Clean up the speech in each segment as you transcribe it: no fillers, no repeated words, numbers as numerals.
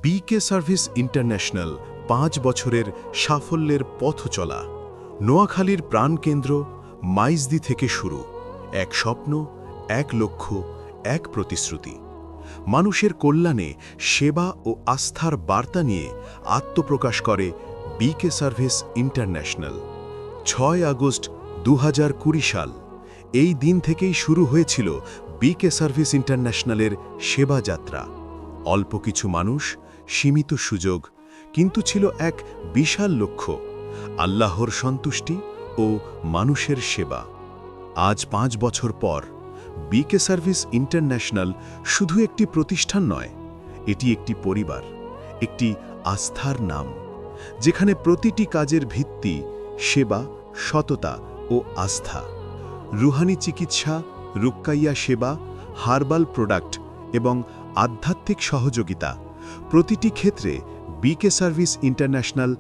বিকে service international ৫ বছরের সাফল্যের পথ চলা। নোয়াখালীর প্রাণকেন্দ্র মাইজদি থেকে শুরু, এক স্বপ্ন, এক লক্ষ্য, এক প্রতিশ্রুতি। মানুষের কল্যাণে সেবা ও আস্থার বার্তা নিয়ে আত্মপ্রকাশ করে বিকে সার্ভিস ইন্টারন্যাশনাল। ৬ আগস্ট ২০২০ সাল, এই দিন থেকেই শুরু হয়েছিল বিকে সার্ভিস ইন্টারন্যাশনালের সেবা যাত্রা। অল্প কিছু মানুষ, সীমিত সুযোগ, কিন্তু ছিল এক বিশাল লক্ষ্য, আল্লাহর সন্তুষ্টি ও মানুষের সেবা। আজ ৫ বছর পর বিকে সার্ভিস ইন্টারন্যাশনাল শুধু একটি প্রতিষ্ঠান নয়, এটি একটি পরিবার, একটি আস্থার নাম, যেখানে প্রতিটি কাজের ভিত্তি সেবা, সততা ও আস্থা। রুহানি চিকিৎসা, রুক্কাইয়া সেবা, হার্বাল প্রোডাক্ট এবং আধ্যাত্মিক সহযোগিতা, প্রতিটি ক্ষেত্রে বিকে সার্ভিস ইন্টারন্যাশনাল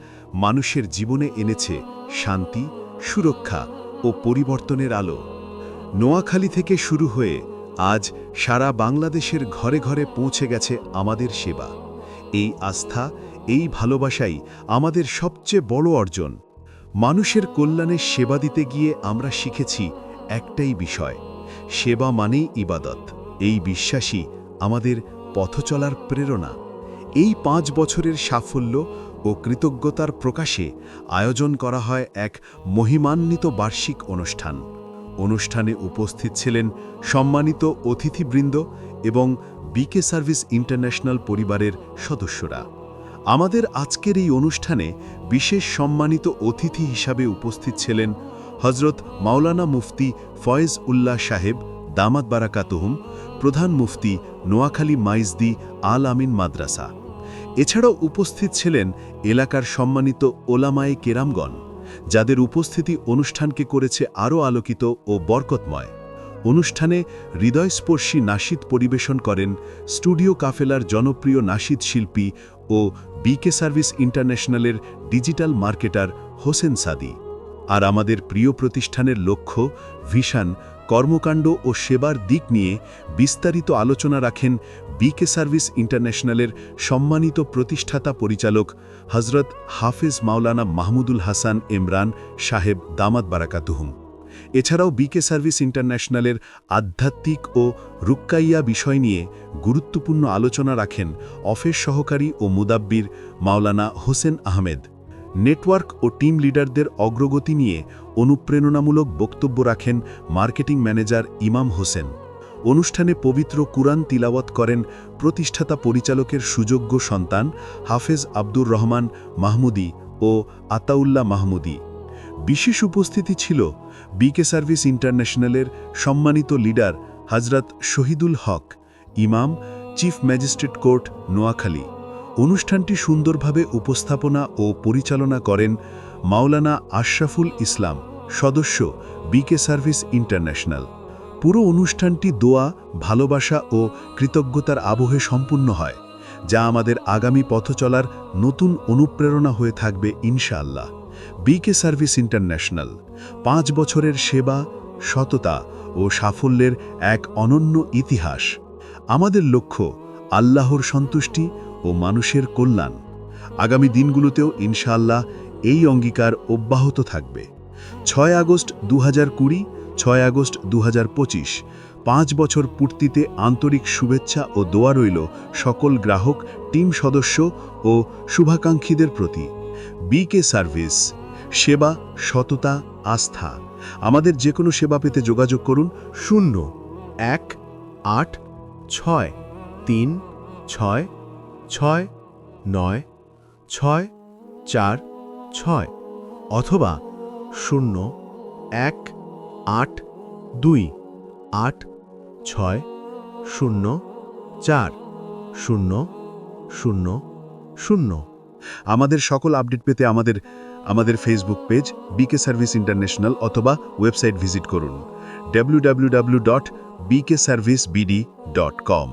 মানুষের জীবনে এনেছে শান্তি, সুরক্ষা ও পরিবর্তনের আলো। নোয়াখালী থেকে শুরু হয়ে আজ সারা বাংলাদেশের ঘরে ঘরে পৌঁছে গেছে আমাদের সেবা। এই আস্থা, এই ভালোবাসাই আমাদের সবচেয়ে বড় অর্জন। মানুষের কল্যাণে সেবা দিতে গিয়ে আমরা শিখেছি একটাই বিষয়, সেবা মানেই ইবাদত। এই বিশ্বাসই আমাদের পথ চলার প্রেরণা। এই ৫ বছরের সাফল্য ও কৃতজ্ঞতার প্রকাশে আয়োজন করা হয় এক মহিমান্বিত বার্ষিক অনুষ্ঠান। অনুষ্ঠানে উপস্থিত ছিলেন সম্মানিত অতিথিবৃন্দ এবং বিকে সার্ভিস ইন্টারন্যাশনাল পরিবারের সদস্যরা। আমাদের আজকের এই অনুষ্ঠানে বিশেষ সম্মানিত অতিথি হিসাবে উপস্থিত ছিলেন হজরত মাওলানা মুফতি ফয়েজ উল্লাহ সাহেব দামাত বারাকাতুহুম, প্রধান মুফতি নোয়াখালী মাইজদি আল আমিন মাদ্রাসা। এছাড়াও উপস্থিত ছিলেন এলাকার সম্মানিত ওলামায়ে কেরামগণ, যাদের উপস্থিতি অনুষ্ঠানকে করেছে আরও আলোকিত ও বরকতময়। অনুষ্ঠানে হৃদয়স্পর্শী নাশিদ পরিবেশন করেন স্টুডিও কাফেলার জনপ্রিয় নাশিদ শিল্পী ও বিকে সার্ভিস ইন্টারন্যাশনালের ডিজিটাল মার্কেটার হোসেন সাদি। আর আমাদের প্রিয় প্রতিষ্ঠানের লক্ষ্য, ভিশন, কর্মকাণ্ড ও সেবার দিক নিয়ে বিস্তারিত আলোচনা রাখেন বিকে সার্ভিস ইন্টারন্যাশনালের সম্মানিত প্রতিষ্ঠাতা পরিচালক হজরত হাফেজ মাওলানা মাহমুদুল হাসান ইমরান সাহেব দামাত বারাকাতুহুম। এছাড়াও বিকে সার্ভিস ইন্টারন্যাশনালের আধ্যাত্মিক ও রুক্কাইয়া বিষয় নিয়ে গুরুত্বপূর্ণ আলোচনা রাখেন অফিস সহকারী ও মুদাব্বির মাওলানা হোসেন আহমেদ। নেটওয়ার্ক ও টিম লিডারদের অগ্রগতি নিয়ে অনুপ্রেরণামূলক বক্তব্য রাখেন মার্কেটিং ম্যানেজার ইমাম হোসেন। অনুষ্ঠানে পবিত্র কুরআন তিলাওয়াত করেন প্রতিষ্ঠাতা পরিচালকের সুযোগ্য সন্তান হাফেজ আব্দুর রহমান মাহমুদি ও আতাউল্লাহ মাহমুদি। বিশেষ উপস্থিতি ছিল বিকে সার্ভিস ইন্টারন্যাশনালের সম্মানিত লিডার হজরত শহীদুল হক, ইমাম, চিফ ম্যাজিস্ট্রেট কোর্ট নোয়াখালী। অনুষ্ঠানটি সুন্দরভাবে উপস্থাপনা ও পরিচালনা করেন মাওলানা আশরাফুল ইসলাম, সদস্য বিকে সার্ভিস ইন্টারন্যাশনাল। পুরো অনুষ্ঠানটি দোয়া, ভালোবাসা ও কৃতজ্ঞতার আবহে সম্পূর্ণ হয়, যা আমাদের আগামী পথ চলার নতুন অনুপ্রেরণা হয়ে থাকবে ইনশাআল্লাহ। বিকে সার্ভিস ইন্টারন্যাশনাল ৫ বছরের সেবা, সততা ও সাফল্যের এক অনন্য ইতিহাস। আমাদের লক্ষ্য আল্লাহর সন্তুষ্টি ও মানুষের কল্যাণ। আগামী দিনগুলোতেও ইনশাআল্লাহ এই অঙ্গীকার অব্যাহত থাকবে। ৬ আগস্ট ২০২০, ৬ আগস্ট ২০২৫, ৫ বছর পূর্তিতে আন্তরিক শুভেচ্ছা ও দোয়া রইল সকল গ্রাহক, টিম সদস্য ও শুভাকাঙ্ক্ষীদের প্রতি। বিকে সার্ভিস, সেবা, সততা, আস্থা। আমাদের যে কোনো সেবা পেতে যোগাযোগ করুন 0-1-8-6-3-6-9-6-4-6 অথবা 0-1-8-2-8-6-0-4-0-0-0। আমাদের সকল আপডেট পেতে আমাদের ফেসবুক পেজ বিকে সার্ভিস ইন্টারন্যাশনাল অথবা ওয়েবসাইট ভিজিট করুন www.bkservicebd.com।